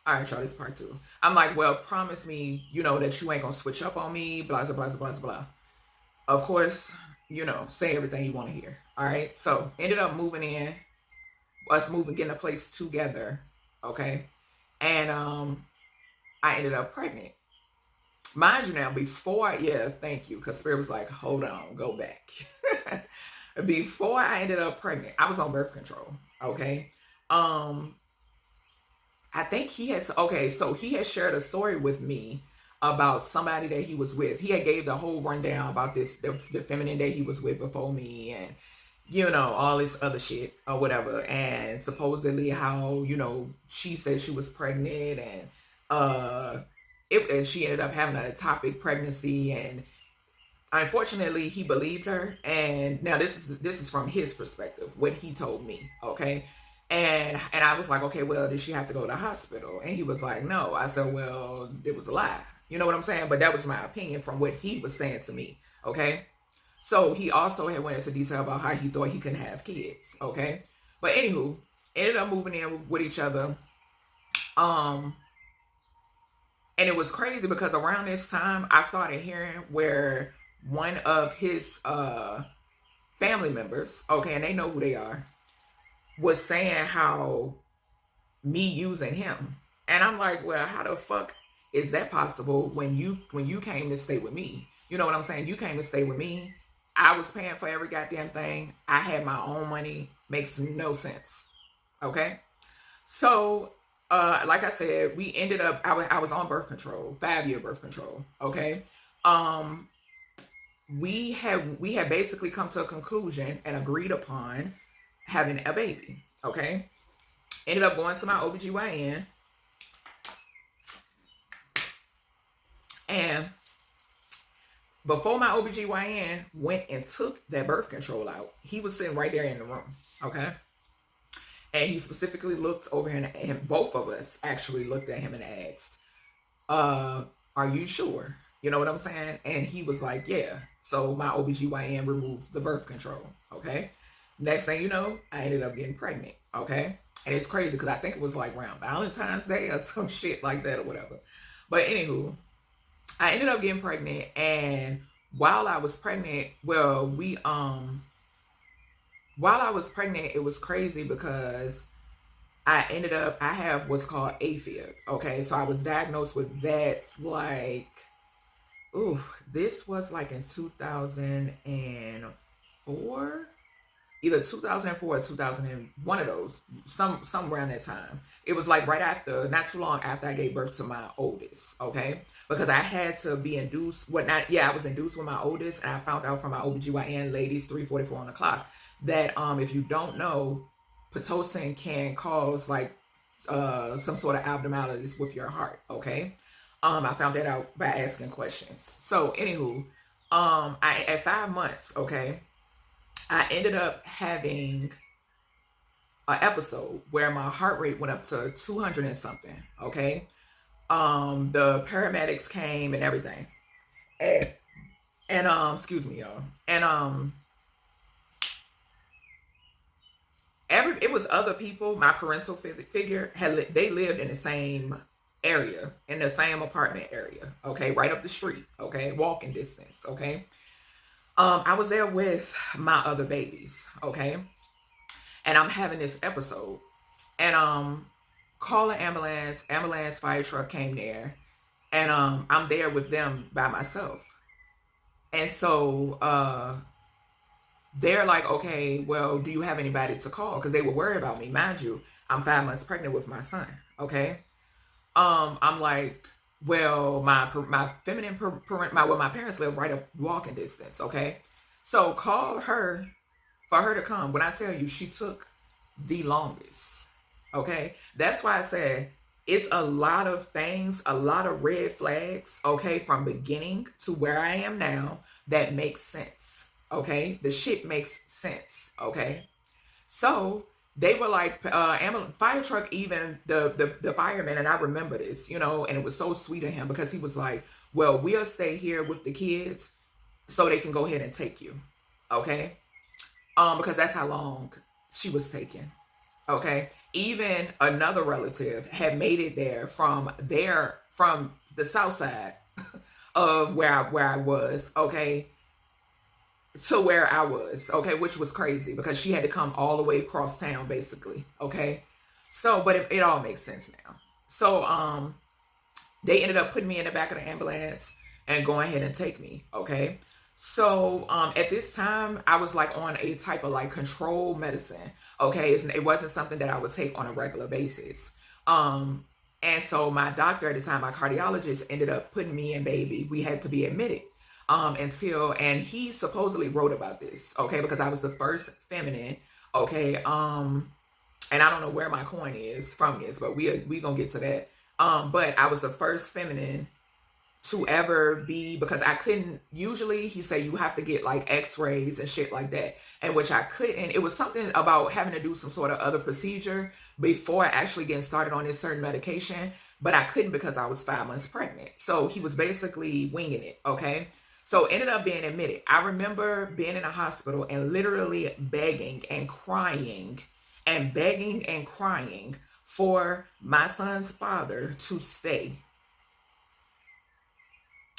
All right, y'all, this part two. I'm like, well, promise me, that you ain't gonna switch up on me, blah, blah, blah, blah, blah. Of course, say everything you want to hear. All right. So ended up moving in, us moving, getting a place together. Okay. And I ended up pregnant. Mind you now, yeah, thank you. Because Spirit was like, hold on, go back. Before I ended up pregnant, I was on birth control. Okay. Um, I think so he had shared a story with me about somebody that he was with. He had gave the whole rundown about the feminine that he was with before me, and all this other shit or whatever. And supposedly how, she said she was pregnant, and and she ended up having a ectopic pregnancy, and unfortunately he believed her. And now this is from his perspective, what he told me. Okay. And I was like, okay, well, did she have to go to the hospital? And he was like, no. I said, well, it was a lie. You know what I'm saying? But that was my opinion from what he was saying to me. Okay. So he also had went into detail about how he thought he couldn't have kids. Okay. But anywho, ended up moving in with each other. Um, and it was crazy because around this time I started hearing where one of his family members, okay, and they know who they are, was saying how me using him. And I'm like, well, how the fuck is that possible when you came to stay with me? You know what I'm saying? You came to stay with me. I was paying for every goddamn thing. I had my own money. Makes no sense. Okay? So, like I said, we ended up, I was on birth control, 5-year birth control. Okay? Um, we had basically come to a conclusion and agreed upon having a baby. Okay? Ended up going to my OBGYN, and before my OBGYN went and took that birth control out, he was sitting right there in the room. Okay? And he specifically looked over him, and both of us actually looked at him and asked, are you sure? You know what I'm saying? And he was like, yeah. So my OBGYN removed the birth control. Okay? Next thing you know, I ended up getting pregnant. Okay? And it's crazy because I think it was like around Valentine's Day or some shit like that or whatever. But anywho, I ended up getting pregnant, and while I was pregnant, while I was pregnant, it was crazy because I have what's called AFib. Okay, so I was diagnosed with that like, this was like in 2004, either 2004 or 2001 of those, some around that time. It was like right after, not too long after I gave birth to my oldest. Okay, because I had to be induced. I was induced with my oldest, and I found out from my OBGYN ladies 3:44 on the clock that if you don't know, pitocin can cause like some sort of abnormalities with your heart. Okay, I found that out by asking questions. So anywho, I at 5 months, okay, I ended up having an episode where my heart rate went up to 200 and something. Okay, the paramedics came and everything, and excuse me, y'all, and it was other people. My parental figure they lived in the same area, in the same apartment area. Okay, right up the street. Okay, walking distance. Okay, I was there with my other babies. Okay, and I'm having this episode, and call an ambulance, fire truck came there, and I'm there with them by myself, and so they're like, okay, well, do you have anybody to call? Because they were worried about me. Mind you, I'm 5 months pregnant with my son. Okay. I'm like, well, my feminine my parents live right up walking distance. Okay. So call her for her to come. When I tell you, she took the longest. Okay. That's why I said it's a lot of things, a lot of red flags. Okay. From beginning to where I am now, that makes sense. Okay, the shit makes sense. Okay, so they were like, fire truck, even the fireman, and I remember this, and it was so sweet of him because he was like, well, we'll stay here with the kids so they can go ahead and take you. Okay, because that's how long she was taking. Okay, Even another relative had made it there from the south side of where I was, okay, to where I was, okay, which was crazy because she had to come all the way across town, basically, okay. So, but it all makes sense now. So, they ended up putting me in the back of the ambulance and going ahead and take me, okay. So, at this time, I was like on a type of like control medicine, okay. It wasn't something that I would take on a regular basis. And so my doctor at the time, my cardiologist, ended up putting me in, baby. We had to be admitted and he supposedly wrote about this, okay, because I was the first feminine, okay. And I don't know where my coin is from this, but we gonna get to that. But I was the first feminine to ever be, because I couldn't, usually he said you have to get like x-rays and shit like that, and which I couldn't. It was something about having to do some sort of other procedure before actually getting started on this certain medication, but I couldn't because I was 5 months pregnant. So he was basically winging it, okay. So ended up being admitted. I remember being in a hospital and literally begging and crying and begging and crying for my son's father to stay.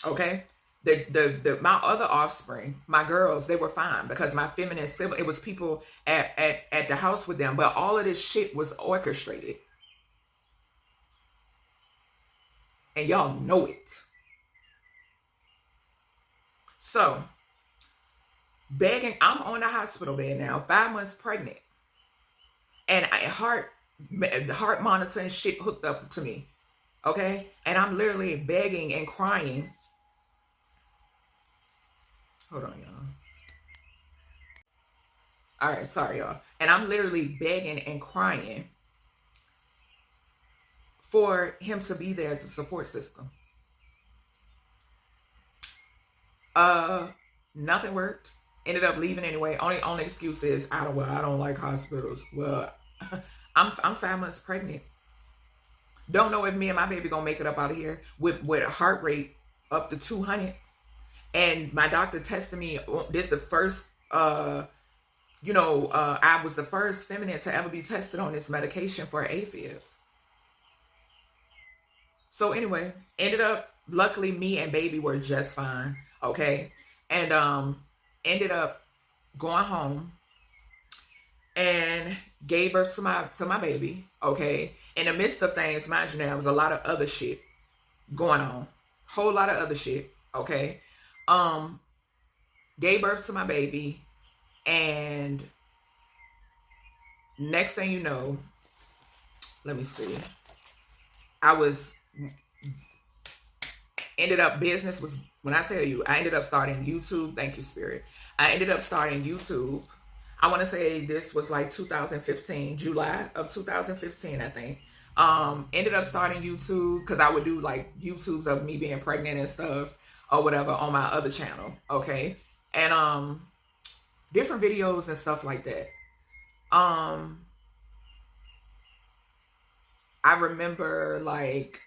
Okay. My other offspring, my girls, they were fine because my feminine sibling, it was people at the house with them, but all of this shit was orchestrated. And y'all know it. So, begging, I'm on a hospital bed now, 5 months pregnant. And heart monitor and shit hooked up to me. Okay? And I'm literally begging and crying. Hold on, y'all. All right, sorry, y'all. And I'm literally begging and crying for him to be there as a support system. Nothing worked. Ended up leaving anyway. Only excuse is I don't like hospitals. Well, I'm 5 months pregnant. Don't know if me and my baby gonna make it up out of here with a heart rate up to 200. And my doctor tested me. This is the first, I was the first feminine to ever be tested on this medication for AFib. So anyway, ended up, luckily me and baby were just fine, okay? And ended up going home and gave birth to my baby, okay? In the midst of things, mind you, there was a lot of other shit going on. Whole lot of other shit, okay? Gave birth to my baby, and next thing you know, let me see. Business was, when I tell you, I ended up starting YouTube. Thank you, Spirit. I ended up starting YouTube. I want to say this was like 2015, July of 2015, I think. Ended up starting YouTube because I would do like YouTubes of me being pregnant and stuff or whatever on my other channel, okay? And different videos and stuff like that. I remember like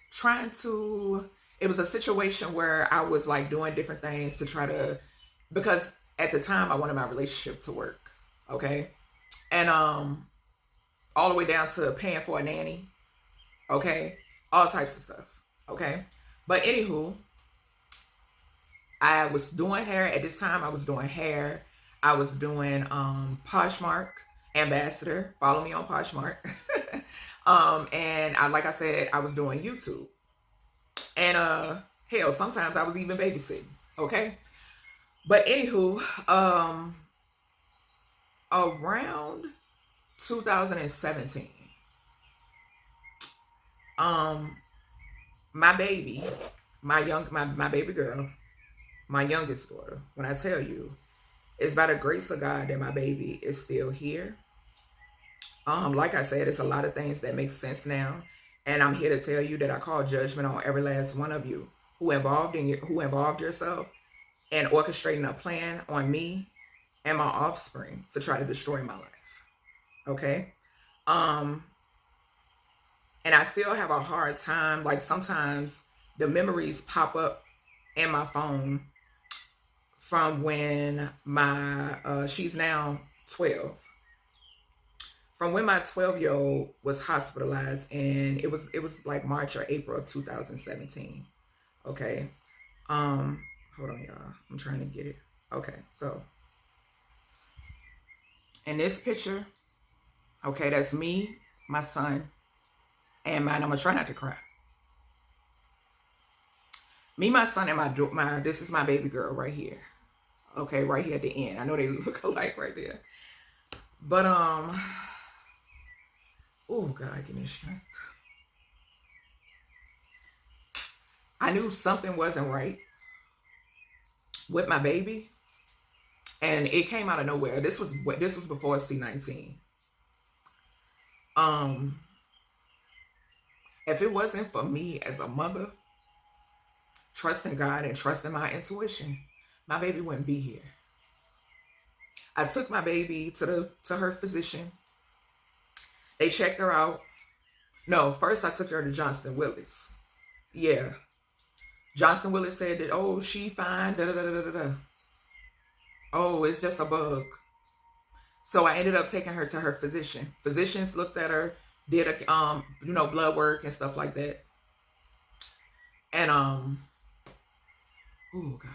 it was a situation where I was like doing different things to try to, because at the time I wanted my relationship to work, okay? And all the way down to paying for a nanny, okay? All types of stuff, okay? But anywho, I was doing hair at this time. I was doing hair. I was doing Poshmark ambassador. Follow me on Poshmark. And like I said, I was doing YouTube. And hell, sometimes I was even babysitting, okay? But anywho, around 2017, my baby, my baby girl, my youngest daughter, when I tell you, it's by the grace of God that my baby is still here. Like I said, it's a lot of things that make sense now. And I'm here to tell you that I call judgment on every last one of you who involved yourself in orchestrating a plan on me and my offspring to try to destroy my life. Okay? And I still have a hard time. Like sometimes the memories pop up in my phone from when she's now 12. from when my 12-year-old was hospitalized, and it was like March or April of 2017. Okay. Hold on, y'all. I'm trying to get it. Okay, so in this picture, okay, that's me, my son, and mine. I'm gonna try not to cry. Me, my son, and my this is my baby girl right here. Okay, right here at the end. I know they look alike right there. But oh God, give me strength. I knew something wasn't right with my baby, and it came out of nowhere. This was before C19. If it wasn't for me as a mother trusting God and trusting my intuition, my baby wouldn't be here. I took my baby to her physician. They checked her out. No, first I took her to Johnston Willis. Yeah. Johnston Willis said that, oh, she fine, da da da da da da. Oh, it's just a bug. So I ended up taking her to her physician. Physicians looked at her, did a blood work and stuff like that. And oh God.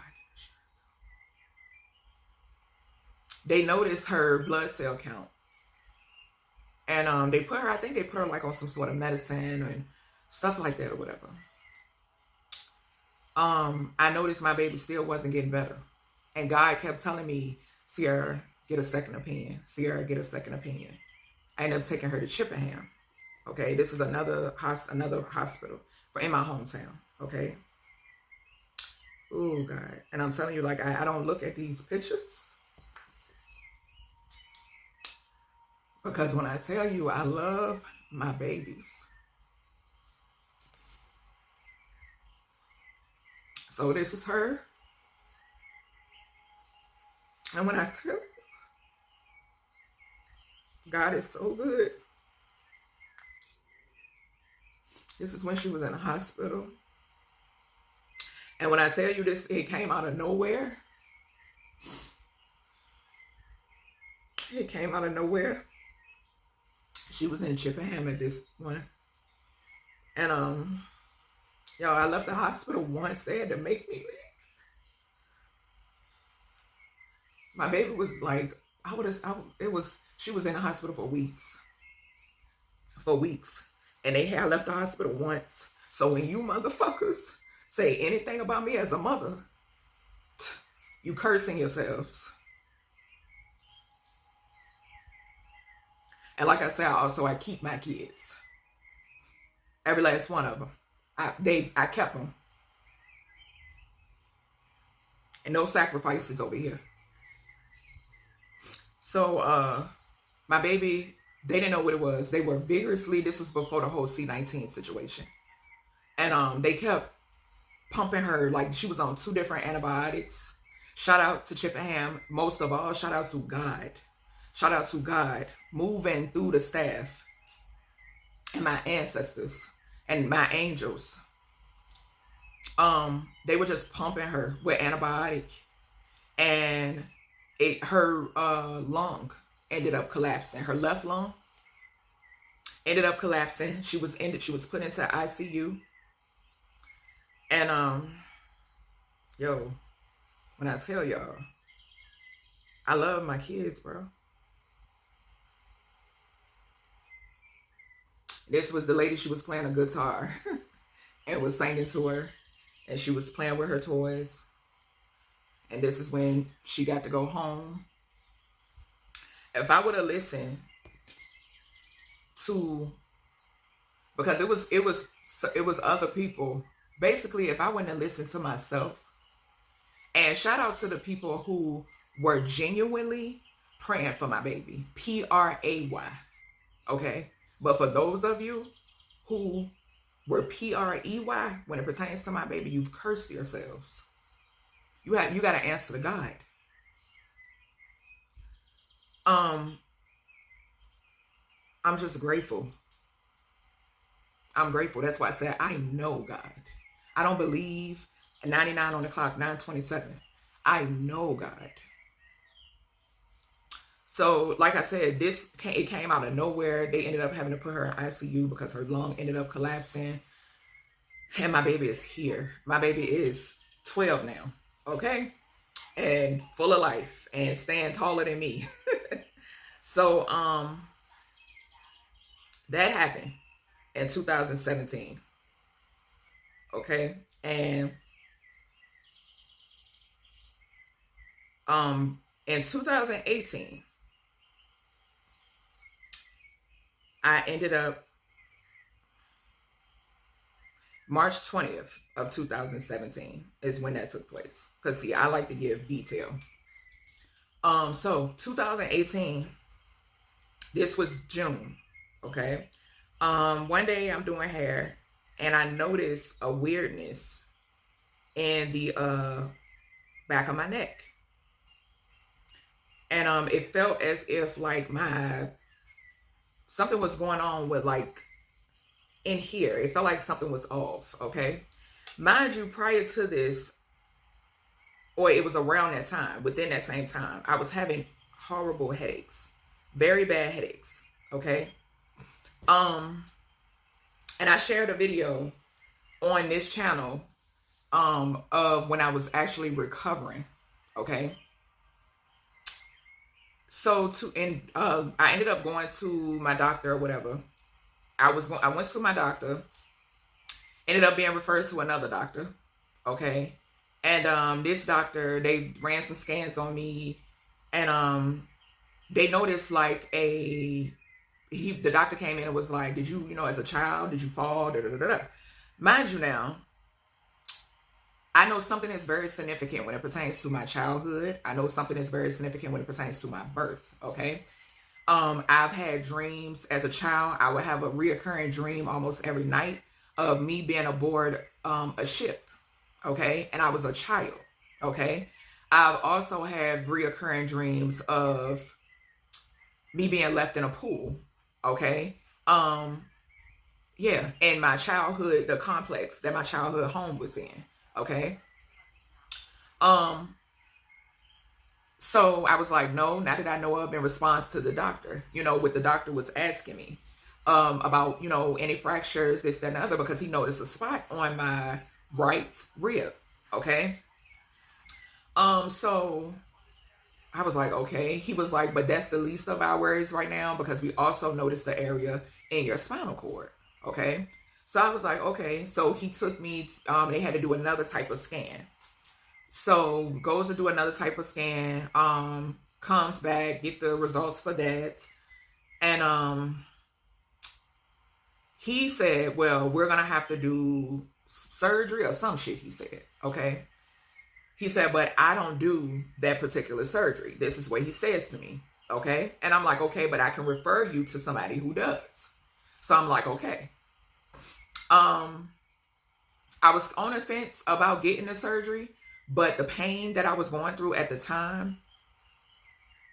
They noticed her blood cell count. And they put her, I think they put her like on some sort of medicine and stuff like that or whatever. I noticed my baby still wasn't getting better. And God kept telling me, Sierra, get a second opinion. Sierra, get a second opinion. I ended up taking her to Chippenham. Okay, this is another hospital in my hometown. Okay. Oh God. And I'm telling you, like, I don't look at these pictures, because when I tell you I love my babies. So this is her. And when I tell you, God is so good. This is when she was in the hospital. And when I tell you this, it came out of nowhere. It came out of nowhere. She was in Chippenham at this point. And y'all, I left the hospital once. They had to make me leave. My baby was like, she was in the hospital for weeks. And I left the hospital once. So when you motherfuckers say anything about me as a mother, you cursing yourselves. And like I said, I keep my kids. Every last one of them. I kept them. And no sacrifices over here. So my baby, they didn't know what it was. They were vigorously, this was before the whole C19 situation. And they kept pumping her, like she was on 2 different antibiotics. Shout out to Chippenham. Most of all, shout out to God. Shout out to God moving through the staff and my ancestors and my angels. They were just pumping her with antibiotic, and her lung ended up collapsing. Her left lung ended up collapsing. She was put into ICU. And yo, when I tell y'all, I love my kids, bro. This was the lady, she was playing a guitar and was singing to her, and she was playing with her toys. And this is when she got to go home. If I would have listened to, because it was other people. Basically, if I wouldn't have listened to myself, and shout out to the people who were genuinely praying for my baby, P-R-A-Y, okay? But for those of you who were P-R-E-Y, when it pertains to my baby, you've cursed yourselves. You got to answer to God. I'm just grateful. I'm grateful. That's why I said I know God. I don't believe 99 on the clock, 9:27. I know God. So, like I said, it came out of nowhere. They ended up having to put her in ICU because her lung ended up collapsing. And my baby is here. My baby is 12 now, okay? And full of life and staying taller than me. So, that happened in 2017, okay? And in 2018, I ended up March 20th of 2017 is when that took place. Because, see, I like to give detail. So 2018, this was June, okay? One day I'm doing hair, and I noticed a weirdness in the back of my neck. And it felt as if, like, something was going on with, like, in here. It felt like something was off, okay? Mind you, prior to this, or it was around that time, within that same time, I was having horrible headaches. Very bad headaches, okay? And I shared a video on this channel of when I was actually recovering, okay? So I ended up going to my doctor or whatever. I went to my doctor, ended up being referred to another doctor, okay? And this doctor, they ran some scans on me, and they noticed like the doctor came in and was like, did you, as a child, did you fall? Da, da, da, da. Mind you now, I know something is very significant when it pertains to my childhood. I know something is very significant when it pertains to my birth, okay? I've had dreams as a child. I would have a reoccurring dream almost every night of me being aboard a ship, okay? And I was a child, okay? I've also had reoccurring dreams of me being left in a pool, okay? Yeah, in my childhood, the complex that my childhood home was in, okay? So I was like, no, not that I know of, in response to the doctor, what the doctor was asking me about, any fractures, this, that, and the other, because he noticed a spot on my right rib, okay? So I was like, okay. He was like, but that's the least of our worries right now, because we also noticed the area in your spinal cord, okay? So I was like, okay. So he took me, they had to do another type of scan. So goes to do another type of scan, comes back, get the results for that. And he said, well, we're going to have to do surgery or some shit, he said, okay? He said, but I don't do that particular surgery. This is what he says to me, okay? And I'm like, okay, but I can refer you to somebody who does. So I'm like, okay. I was on the fence about getting the surgery, but the pain that I was going through at the time,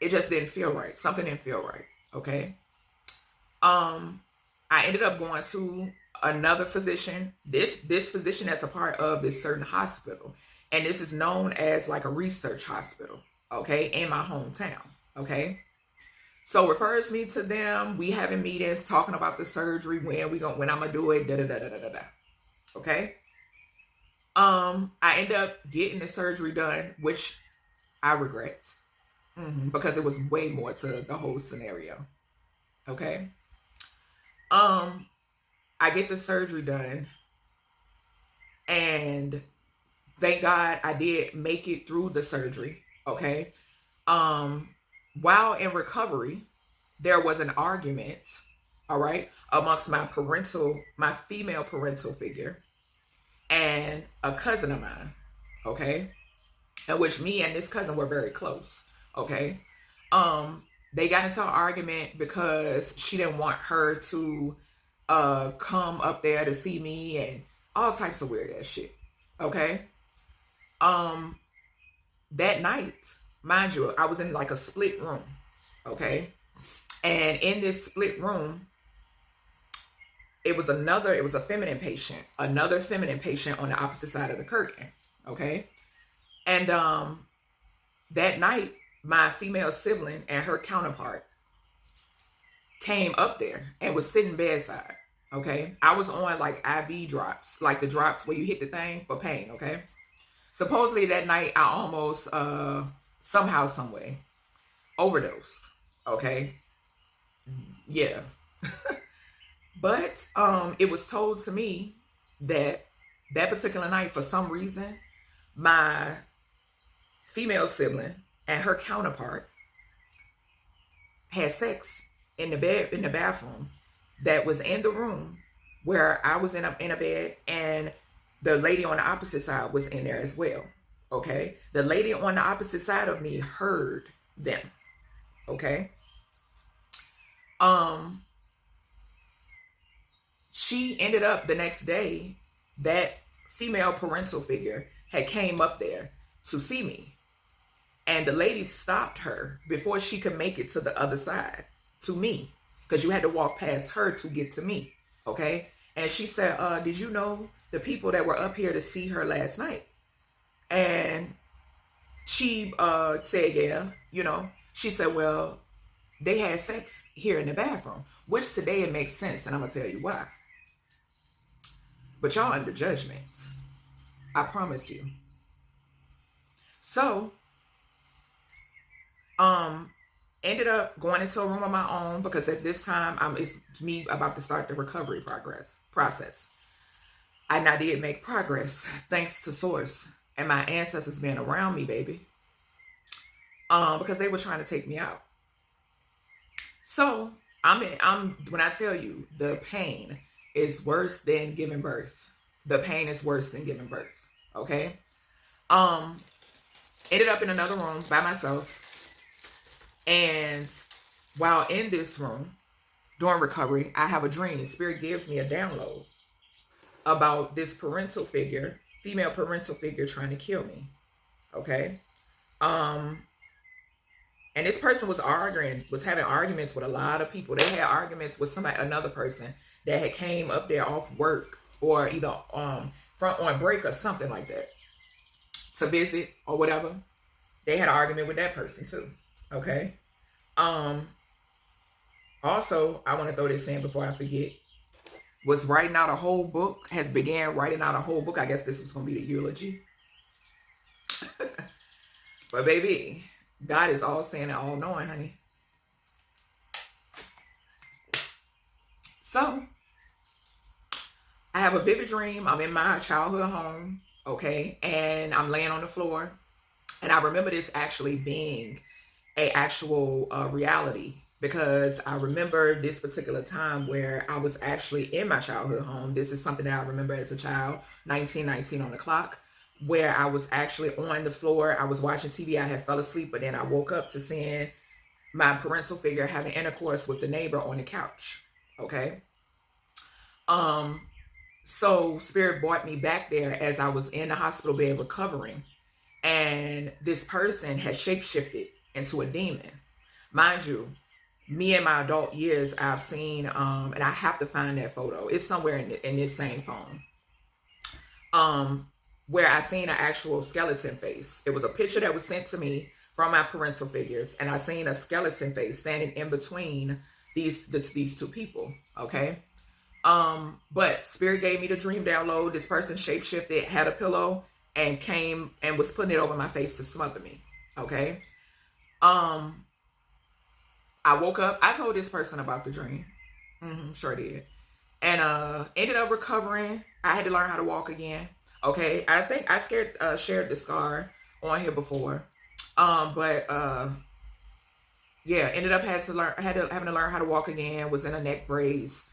it just didn't feel right. Something didn't feel right, okay? I ended up going to another physician. This physician that's a part of this certain hospital. And this is known as like a research hospital, okay, in my hometown, okay? So refers me to them. We having meetings, talking about the surgery, when I'm gonna do it, da-da-da-da-da-da, okay? I end up getting the surgery done, which I regret, because it was way more to the whole scenario, okay? I get the surgery done, and thank God I did make it through the surgery, okay? While in recovery, there was an argument, all right, amongst my female parental figure and a cousin of mine, okay? In which me and this cousin were very close, okay? They got into an argument because she didn't want her to come up there to see me and all types of weird ass shit, okay? That night, mind you, I was in like a split room, okay? And in this split room, it was a feminine patient, another feminine patient on the opposite side of the curtain, okay? And that night, my female sibling and her counterpart came up there and was sitting bedside. Okay. I was on like IV drops, like the drops where you hit the thing for pain. Okay. Supposedly that night I almost somehow, some way overdosed. Okay. Yeah. But it was told to me that that particular night, for some reason, my female sibling and her counterpart had sex in the bathroom that was in the room where I was in a bed, and the lady on the opposite side was in there as well. Okay. The lady on the opposite side of me heard them. Okay. She ended up the next day, that female parental figure had came up there to see me. And the lady stopped her before she could make it to the other side, to me, because you had to walk past her to get to me. Okay. And she said, did you know the people that were up here to see her last night? And she said, yeah, you know. She said, well, they had sex here in the bathroom, which today it makes sense. And I'm going to tell you why. But y'all under judgment. I promise you. So, ended up going into a room of my own, because at this time it's me about to start the recovery process. And I did make progress thanks to Source and my ancestors being around me, baby. Because they were trying to take me out. So when I tell you the pain is worse than giving birth. The pain is worse than giving birth. Okay. Ended up in another room by myself. And while in this room, during recovery, I have a dream. Spirit gives me a download about this parental figure, female parental figure, trying to kill me. Okay. And this person was having arguments with a lot of people. They had arguments with another person that had came up there off work, or either on break or something like that, to visit or whatever. They had an argument with that person too. Okay. Also, I want to throw this in before I forget. Was writing out a whole book. Has began writing out a whole book. I guess this was going to be the eulogy. But baby, God is all seeing and all knowing, honey. So, I have a vivid dream. I'm in my childhood home, okay? And I'm laying on the floor. And I remember this actually being an actual reality, because I remember this particular time where I was actually in my childhood home. This is something that I remember as a child, 1919 on the clock, where I was actually on the floor. I was watching TV. I had fell asleep, but then I woke up to seeing my parental figure having intercourse with the neighbor on the couch. Okay. So Spirit brought me back there as I was in the hospital bed recovering. And this person had shapeshifted into a demon. Mind you, me in my adult years, I've seen, and I have to find that photo. It's somewhere in this same phone. Where I seen an actual skeleton face. It was a picture that was sent to me from my parental figures, and I seen a skeleton face standing in between these two people. Okay. But Spirit gave me the dream download. This person shapeshifted, had a pillow, and came and was putting it over my face to smother me. Okay. I woke up. I told this person about the dream. Sure did. And ended up recovering. I had to learn how to walk again. Okay, I think I shared the scar on here before, but yeah, ended up having to learn how to walk again. Was in a neck brace,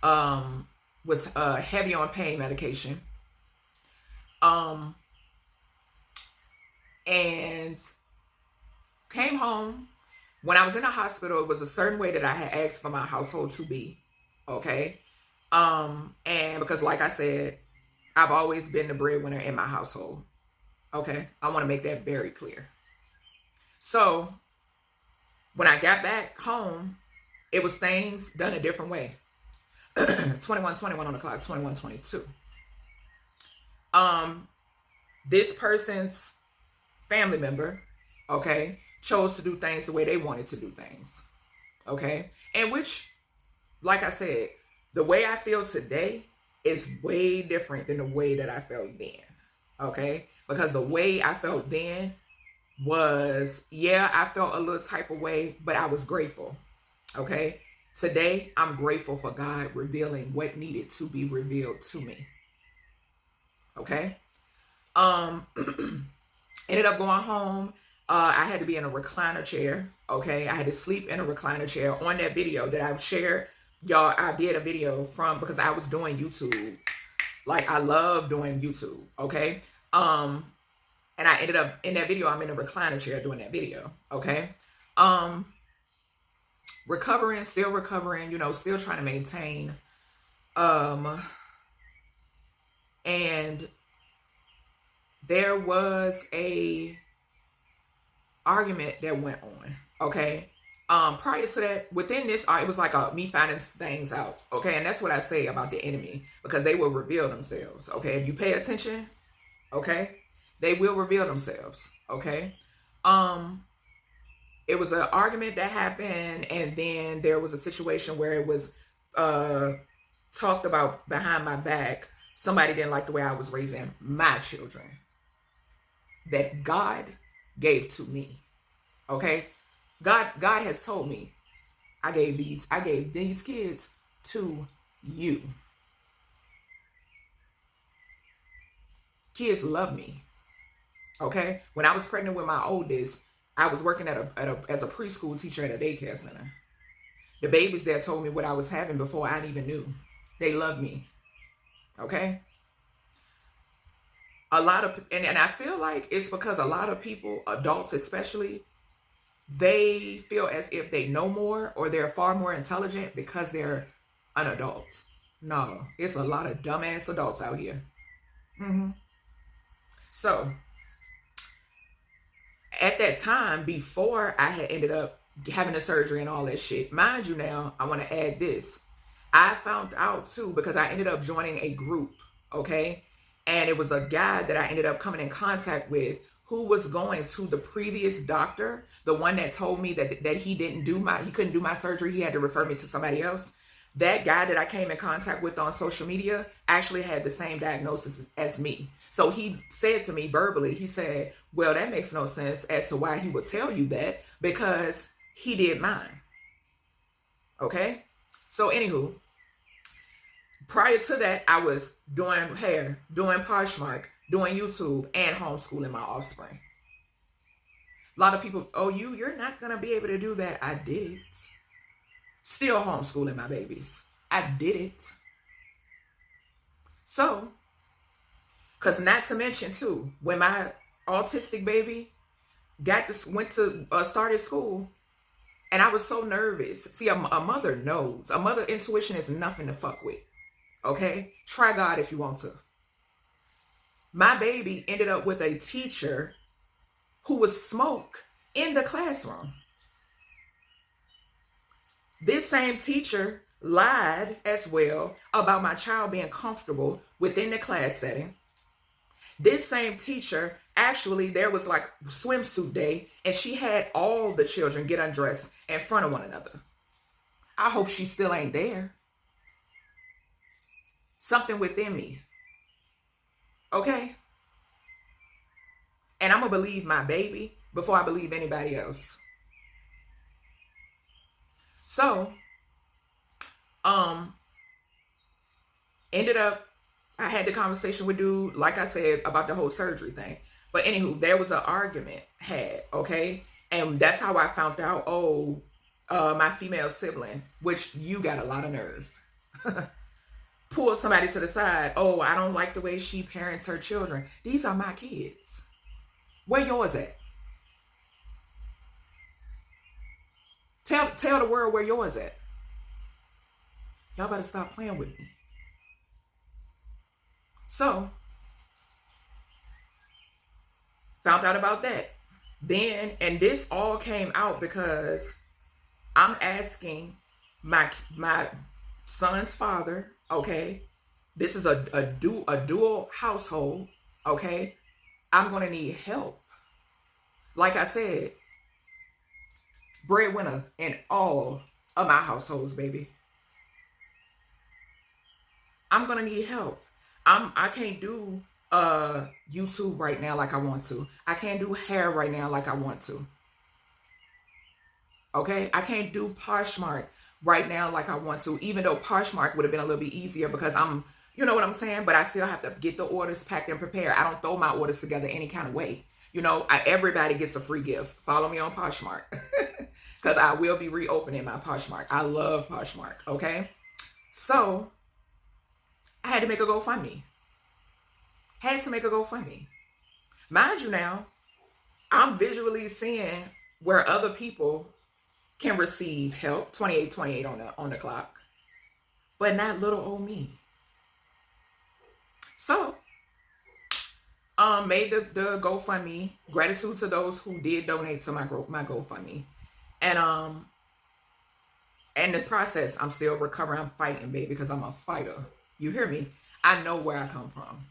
was heavy on pain medication, and came home. When I was in the hospital, it was a certain way that I had asked for my household to be, okay, and because like I said, I've always been the breadwinner in my household. Okay. I want to make that very clear. So when I got back home, it was things done a different way. 2121 on the clock, 2122. This person's family member, okay, chose to do things the way they wanted to do things. Okay? And which, like I said, the way I feel today is way different than the way that I felt then. Okay? Because the way I felt then was, yeah, I felt a little type of way, but I was grateful. Okay? Today, I'm grateful for God revealing what needed to be revealed to me. Okay? Ended up going home. I had to be in a recliner chair. Okay? I had to sleep in a recliner chair. On that video that I've shared, y'all, I did a video from, because I was doing YouTube. Like, I love doing YouTube. Okay? And I ended up in that video, I'm in a recliner chair doing that video. Okay? Recovering, still recovering, you know, still trying to maintain. And there was a argument that went on. Okay? Prior to that, within this, it was like me finding things out. Okay? And that's what I say about the enemy, because they will reveal themselves. Okay? If you pay attention, okay, they will reveal themselves. Okay? It was an argument that happened, and then there was a situation where it was talked about behind my back. Somebody didn't like the way I was raising my children that God gave to me. Okay? God has told me, I gave these kids to you. Kids love me. Okay? When I was pregnant with my oldest, I was working as a preschool teacher at a daycare center. The babies there told me what I was having before I even knew. They love me. Okay? A lot of, and I feel like it's because a lot of people, adults especially, they feel as if they know more or they're far more intelligent because they're an adult. No, it's a lot of dumbass adults out here. So, at that time, before I had ended up having the surgery and all that shit, mind you now, I want to add this. I found out too, because I ended up joining a group, okay? And it was a guy that I ended up coming in contact with who was going to the previous doctor, the one that told me that he couldn't do my surgery, he had to refer me to somebody else. That guy that I came in contact with on social media actually had the same diagnosis as me. So he said to me verbally, he said, well, that makes no sense as to why he would tell you that, because he did mine. Okay? So anywho, prior to that, I was doing hair, doing Poshmark, doing YouTube, and homeschooling my offspring. A lot of people, oh, you're not going to be able to do that. I did it. Still homeschooling my babies. I did it. So, because not to mention too, when my autistic baby started school, and I was so nervous. See, a mother knows. A mother intuition is nothing to fuck with. Okay? Try God if you want to. My baby ended up with a teacher who was smoke in the classroom. This same teacher lied as well about my child being comfortable within the class setting. This same teacher, actually, there was like swimsuit day, and she had all the children get undressed in front of one another. I hope she still ain't there. Something within me. Okay? And I'm going to believe my baby before I believe anybody else. So, ended up, I had the conversation with dude, like I said, about the whole surgery thing. But anywho, there was an argument had, okay? And that's how I found out, my female sibling, which you got a lot of nerve. Pulled somebody to the side. Oh, I don't like the way she parents her children. These are my kids. Where yours at? Tell the world where yours at. Y'all better stop playing with me. So, found out about that. Then, and this all came out because I'm asking my son's father, okay? This is a dual household, okay? I'm going to need help. Like I said, breadwinner in all of my households, baby. I'm gonna need help. I can't do YouTube right now like I want to. I can't do hair right now like I want to. Okay? I can't do Poshmark right now like I want to, even though Poshmark would have been a little bit easier because I'm, you know what I'm saying? But I still have to get the orders packed and prepared. I don't throw my orders together any kind of way. You know, everybody gets a free gift. Follow me on Poshmark because I will be reopening my Poshmark. I love Poshmark, okay? So I had to make a GoFundMe. Had to make a GoFundMe. Mind you now, I'm visually seeing where other people can receive help, 2828 on the clock, but not little old me. So, made the GoFundMe. Gratitude to those who did donate to my GoFundMe, and in the process, I'm still recovering. I'm fighting, baby, because I'm a fighter. You hear me? I know where I come from.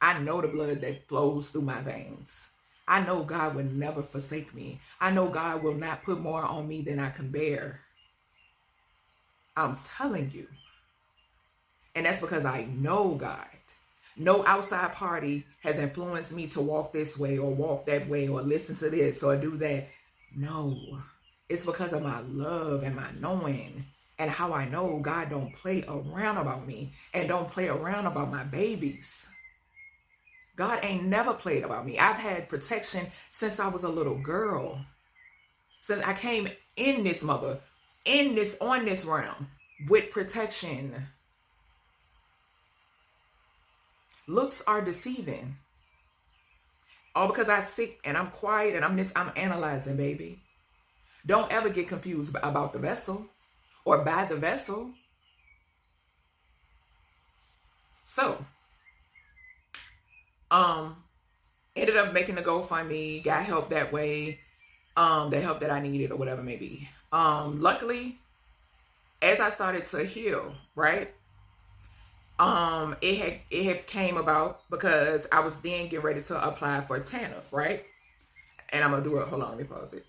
I know the blood that flows through my veins. I know God will never forsake me. I know God will not put more on me than I can bear. I'm telling you. And that's because I know God. No outside party has influenced me to walk this way or walk that way or listen to this or do that. No. It's because of my love and my knowing and how I know God don't play around about me and don't play around about my babies. God ain't never played about me. I've had protection since I was a little girl. Since I came in this mother, on this realm with protection. Looks are deceiving. All because I'm sick and I'm quiet and I'm analyzing, baby. Don't ever get confused about the vessel or by the vessel. So, ended up making the GoFundMe, got help that way, the help that I needed or whatever it may be. Luckily, as I started to heal, right, it had came about because I was then getting ready to apply for TANF, right? And I'm gonna do it, hold on, let me pause it.